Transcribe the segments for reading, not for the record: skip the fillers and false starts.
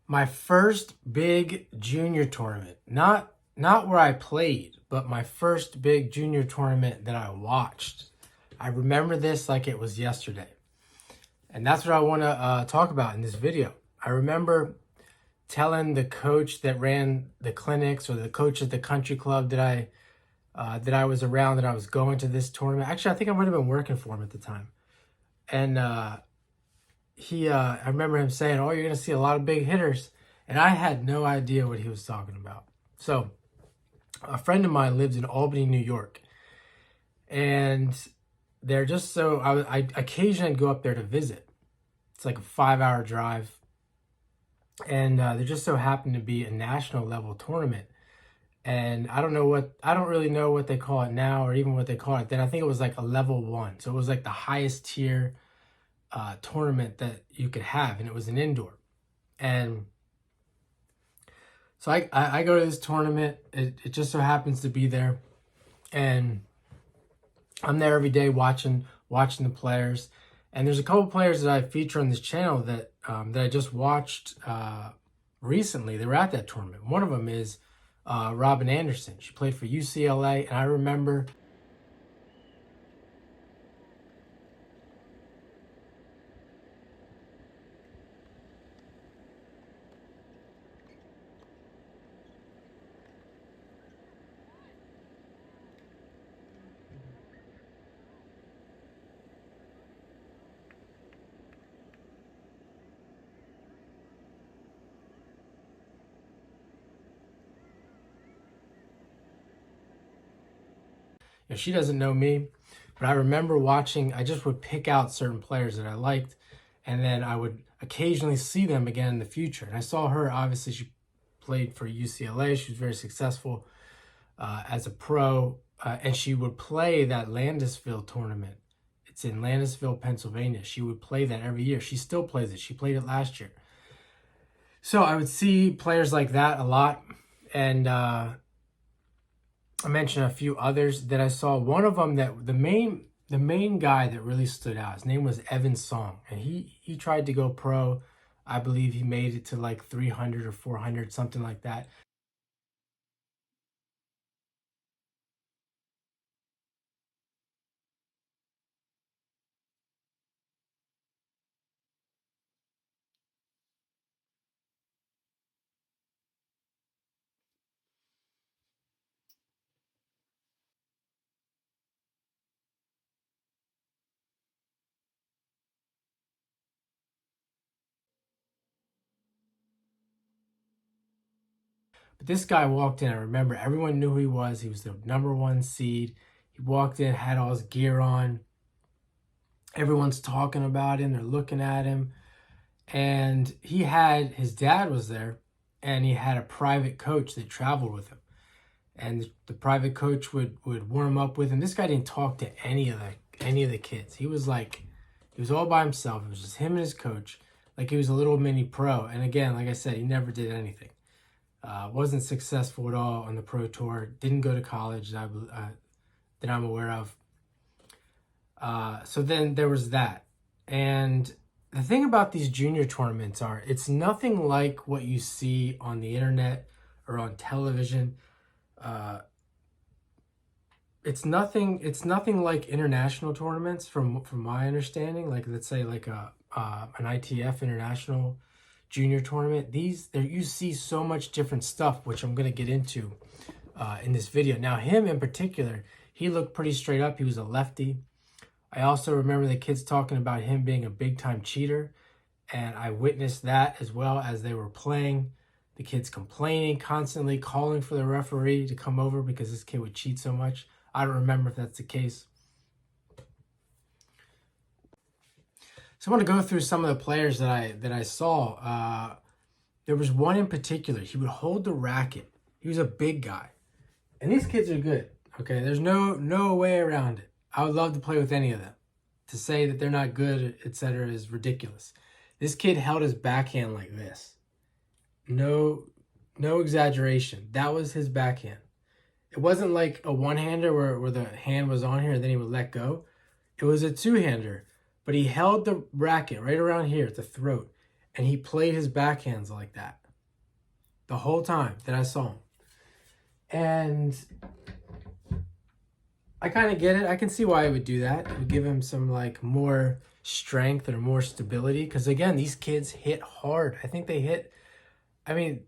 My first big junior tournament, not where I played, but my first big junior tournament that I watched. I remember this like it was yesterday. And that's what I want to talk about in this video. I remember telling the coach that ran the clinics, or the coach at the country club that I was around, that I was going to this tournament. Actually, I think I might have been working for him at the time. And I remember him saying, "Oh, you're going to see a lot of big hitters." And I had no idea what he was talking about. So a friend of mine lives in Albany, New York. And they're just so, I occasionally go up there to visit. It's like a 5-hour drive. And there just so happened to be a national level tournament. And I don't really know what they call it now, or even what they call it then. I think it was like a level 1. So it was like the highest tier tournament that you could have. And it was an indoor. And so I go to this tournament. It just so happens to be there. And I'm there every day watching the players. And there's a couple players that I feature on this channel that I just watched recently. They were at that tournament. One of them is Robin Anderson. She played for UCLA, and I remember she doesn't know me, but I remember watching. I just would pick out certain players that I liked, and then I would occasionally see them again in the future. And I saw her. Obviously, she played for UCLA. She was very successful as a pro, and she would play that Landisville tournament. It's in Landisville, Pennsylvania. She would play that every year. She still plays it. She played it last year. So I would see players like that a lot, and I mentioned a few others that I saw. One of them, that the main guy that really stood out, his name was Evan Song, and he tried to go pro. I believe he made it to like 300 or 400, something like that. But this guy walked in. I remember everyone knew who he was. He was the #1 seed. He walked in, had all his gear on. Everyone's talking about him. They're looking at him. And his dad was there, and he had a private coach that traveled with him. And the private coach would warm up with him. This guy didn't talk to any of the kids. He was all by himself. It was just him and his coach. Like he was a little mini pro. And again, like I said, he never did anything. Wasn't successful at all on the pro tour. Didn't go to college that I'm aware of. So then there was that. And the thing about these junior tournaments it's nothing like what you see on the internet or on television. It's nothing like international tournaments from my understanding. Like, let's say like an ITF international junior tournament. You see so much different stuff, which I'm going to get into in this video. Now, him in particular, he looked pretty straight up. He was a lefty. I also remember the kids talking about him being a big-time cheater, and I witnessed that as well as they were playing. The kids complaining constantly, calling for the referee to come over because this kid would cheat so much. I don't remember if that's the case. So I want to go through some of the players that I saw. There was one in particular. He would hold the racket. He was a big guy. And these kids are good. Okay, there's no way around it. I would love to play with any of them. To say that they're not good, etc., is ridiculous. This kid held his backhand like this. No exaggeration. That was his backhand. It wasn't like a one-hander where the hand was on here and then he would let go. It was a two-hander, but he held the racket right around here at the throat, And he played his backhands like that the whole time that I saw him. And I kind of get it. I can see why he would do that. It would give him some like more strength or more stability. Because again, these kids hit hard. I think they hit, I mean,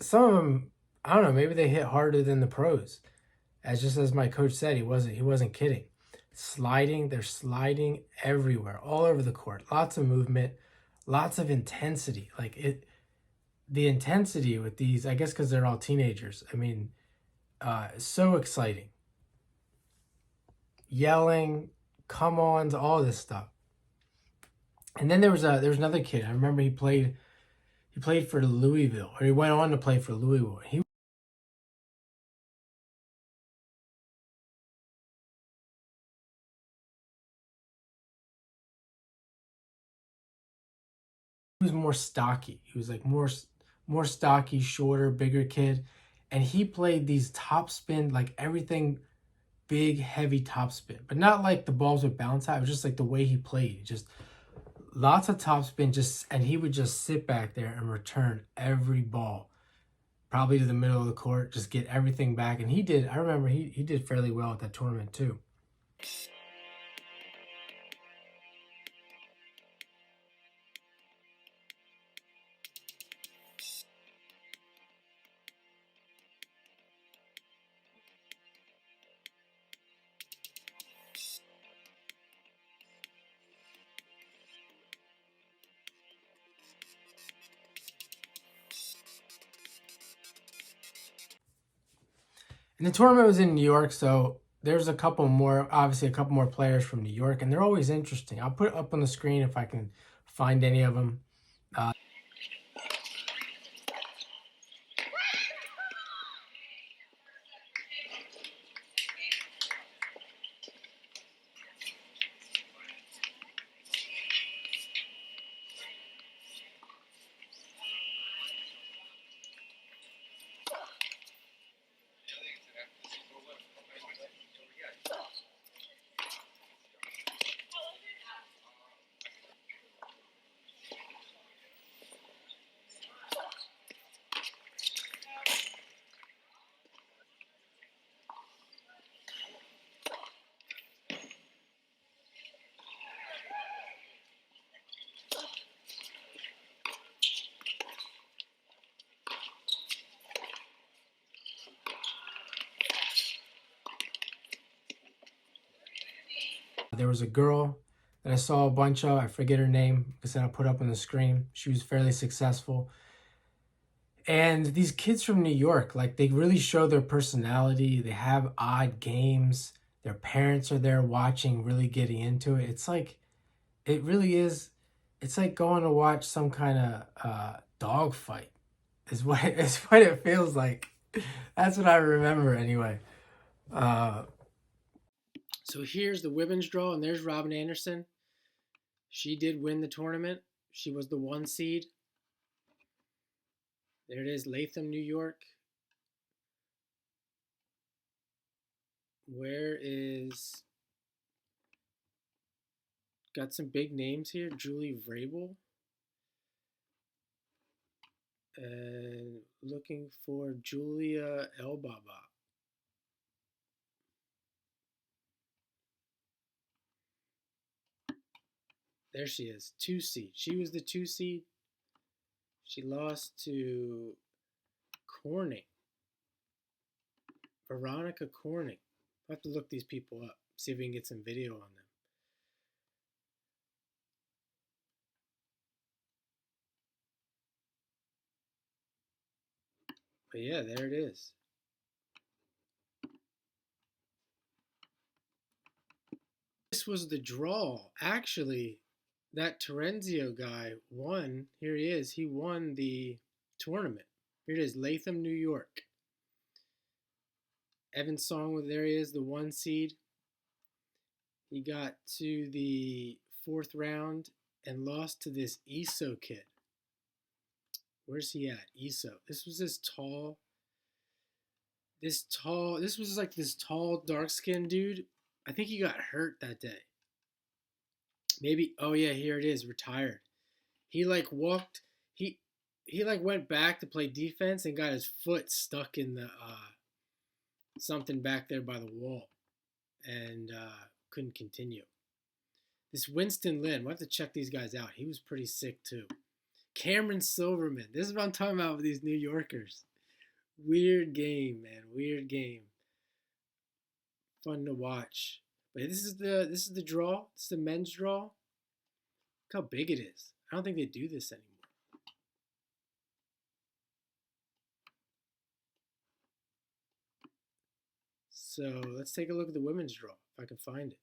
some of them, I don't know, maybe they hit harder than the pros. As my coach said, he wasn't kidding. They're sliding everywhere, all over the court. Lots of movement, lots of intensity. The intensity with these, I guess because they're all teenagers. I mean, so exciting. Yelling, come ons, all this stuff. And then there was another kid. I remember he played for Louisville, or he went on to play for Louisville. He was more stocky. He was like more stocky, shorter, bigger kid, and he played these top spin, like everything big, heavy top spin, but not like the balls would bounce out. It was just like the way he played, just lots of top spin, and he would just sit back there and return every ball, probably to the middle of the court, just get everything back. And he did. I remember he did fairly well at that tournament too. And the tournament was in New York, so there's obviously a couple more players from New York, and they're always interesting. I'll put it up on the screen if I can find any of them. There was a girl that I saw a bunch of. I forget her name. I said I'll put up on the screen. She was fairly successful. And these kids from New York, like they really show their personality. They have odd games. Their parents are there watching, really getting into it. It's like, it really is. It's like going to watch some kind of dog fight. Is what it feels like. That's what I remember anyway. So here's the women's draw, and there's Robin Anderson. She did win the tournament. She was the 1 seed. There it is, Latham, New York. Where is... Got some big names here. Julie Vrabel. And looking for Julia Elbaba. There she is, 2 seed. She was the 2 seed. She lost to Corning. Veronica Corning. I'll have to look these people up, see if we can get some video on them. But yeah, there it is. This was the draw. Actually, that Terenzio guy won. Here he is. He won the tournament. Here it is, Latham, New York. Evan Song, there he is, the 1 seed. He got to the 4th round and lost to this Iso kid. Where's he at? Iso. This was this was like this tall, dark-skinned dude. I think he got hurt that day. Maybe, oh yeah, here it is, retired. He like walked. He like went back to play defense and got his foot stuck in the something back there by the wall and couldn't continue. This Winston Lynn, we'll have to check these guys out. He was pretty sick too. Cameron Silverman. This is what I'm talking about with these New Yorkers. Weird game, man. Weird game. Fun to watch. But this is the draw. This is the men's draw. Look how big it is. I don't think they do this anymore. So let's take a look at the women's draw if I can find it.